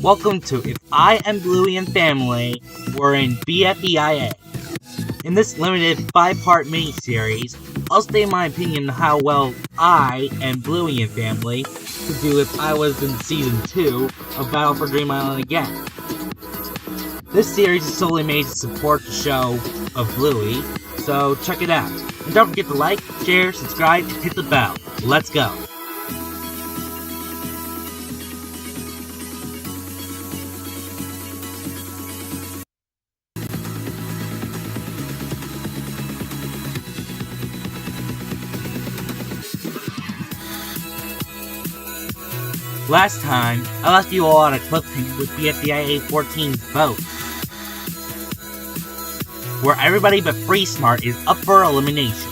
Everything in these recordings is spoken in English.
Welcome to If I and Bluey and Family Were in BFDIA. In this limited 5-part mini-series, I'll state my opinion on how well I and Bluey and Family could do if I was in Season 2 of Battle for Dream Island again. This series is solely made to support the show of Bluey, so check it out. And don't forget to like, share, subscribe, and hit the bell. Let's go! Last time, I left you all on a cliffhanger with BFDIA 14's vote, where everybody but Free Smart is up for elimination.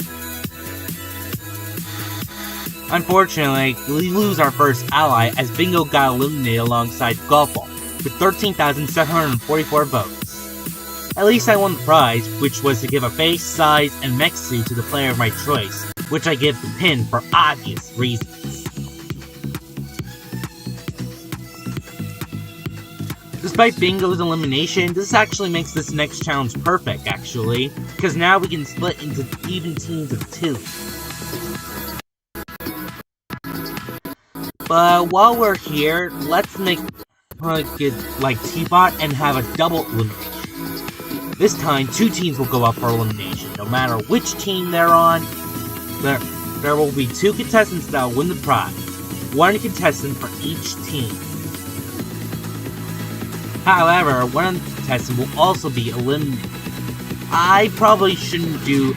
Unfortunately, we lose our first ally as Bingo got eliminated alongside Golf Ball, with 13,744 votes. At least I won the prize, which was to give a face, size, and mech suit to the player of my choice, which I give the pin for obvious reasons. Despite Bingo's elimination, this actually makes this next challenge perfect, actually, because now we can split into even teams of 2. But while we're here, let's make it like T-Bot and have a double elimination. This time, 2 teams will go up for elimination. No matter which team they're on, there will be 2 contestants that will win the prize. 1 contestant for each team. However, one of the contestants will also be eliminated. I probably shouldn't do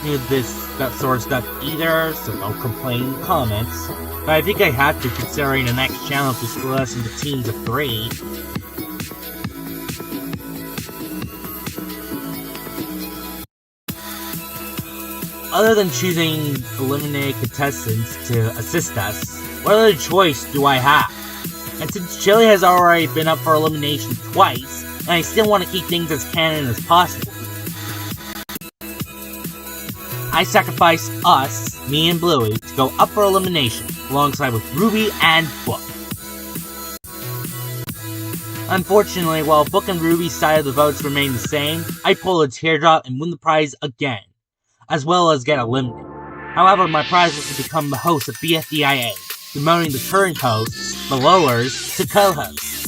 that sort of stuff either, so don't complain in the comments. But I think I have to, considering the next challenge will split us into teams of 3. Other than choosing eliminated contestants to assist us, what other choice do I have? And since Chili has already been up for elimination twice, and I still want to keep things as canon as possible, I sacrifice us, me and Bluey, to go up for elimination, alongside with Ruby and Book. Unfortunately, while Book and Ruby's side of the votes remain the same, I pull a teardrop and win the prize again, as well as get eliminated. However, my prize was to become the host of BFDIA, demoting the current hosts, the lowers, to co-hosts.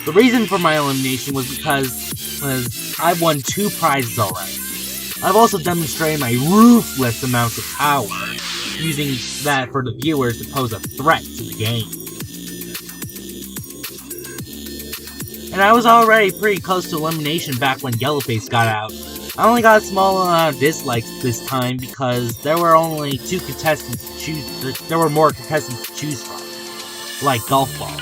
The reason for my elimination was because I won 2 prizes already. I've also demonstrated my ruthless amounts of power, using that for the viewers to pose a threat to the game. And I was already pretty close to elimination back when Yellowface got out. I only got a small amount of dislikes this time because there were only 2 contestants to choose. There were more contestants to choose from, like Golf Ball.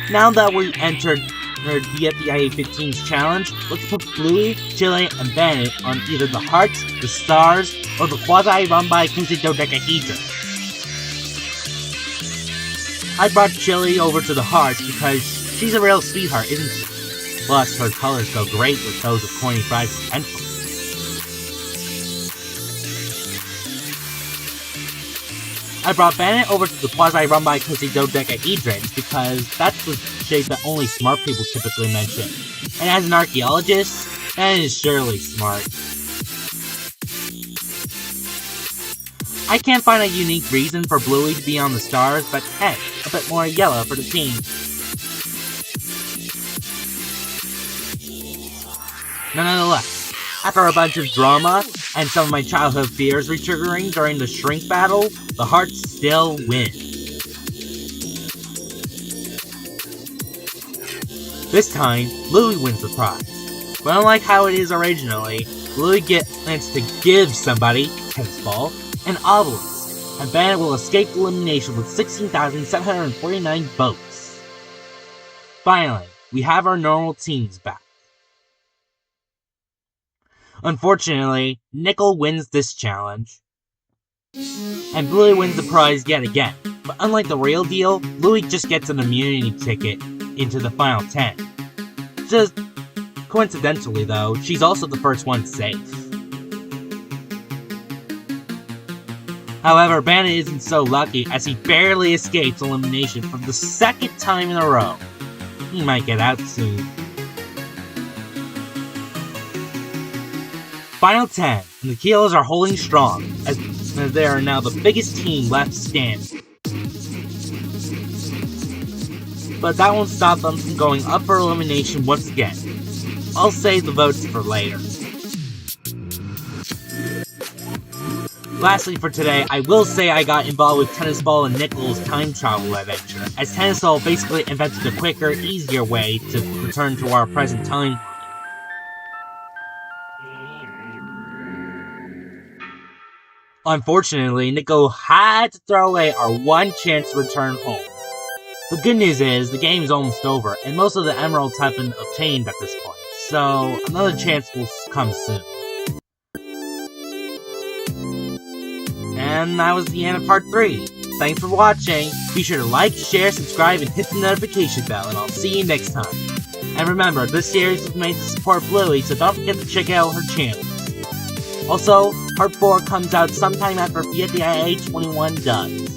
Now that we entered the BFDIA 15's challenge, let's put Bluey, Chili, and Bandit on either the hearts, the stars, or the quasi-run-by dodecahedron. I brought Chili over to the hearts because she's a real sweetheart, isn't she? Plus, her colors go great with those of Corny Fries' tentacles. I brought Bandit over to the quasi-run-by dodecahedrons because that's the shape that only smart people typically mention. And as an archaeologist, Bandit is surely smart. I can't find a unique reason for Bluey to be on the stars, but hey, a bit more yellow for the team. Nonetheless, after a bunch of drama and some of my childhood fears retriggering during the shrink battle, the hearts still win. This time, Bluey wins the prize. But unlike how it is originally, Bluey gets to give somebody, Tennis Ball, an obelisk, and Bandit will escape elimination with 16,749 votes. Finally, we have our normal teams back. Unfortunately, Nickel wins this challenge, and Bluey wins the prize yet again. But unlike the real deal, Bluey just gets an immunity ticket into the final 10. Just coincidentally though, she's also the first one safe. However, Bandit isn't so lucky as he barely escapes elimination for the second time in a row. He might get out soon. Final 10, and the Kilos are holding strong, as they are now the biggest team left standing. But that won't stop them from going up for elimination once again. I'll save the votes for later. Lastly for today, I will say I got involved with Tennis Ball and Nickel's time travel adventure, as Tennis Ball basically invented a quicker, easier way to return to our present time. Unfortunately, Nickel had to throw away our one chance to return home. The good news is, the game is almost over, and most of the emeralds have been obtained at this point, so another chance will come soon. And that was the end of part 3. Thanks for watching. Be sure to like, share, subscribe, and hit the notification bell, and I'll see you next time. And remember, this series was made to support Bluey, so don't forget to check out her channels. Also, part 4 comes out sometime after BFDIA 21 does.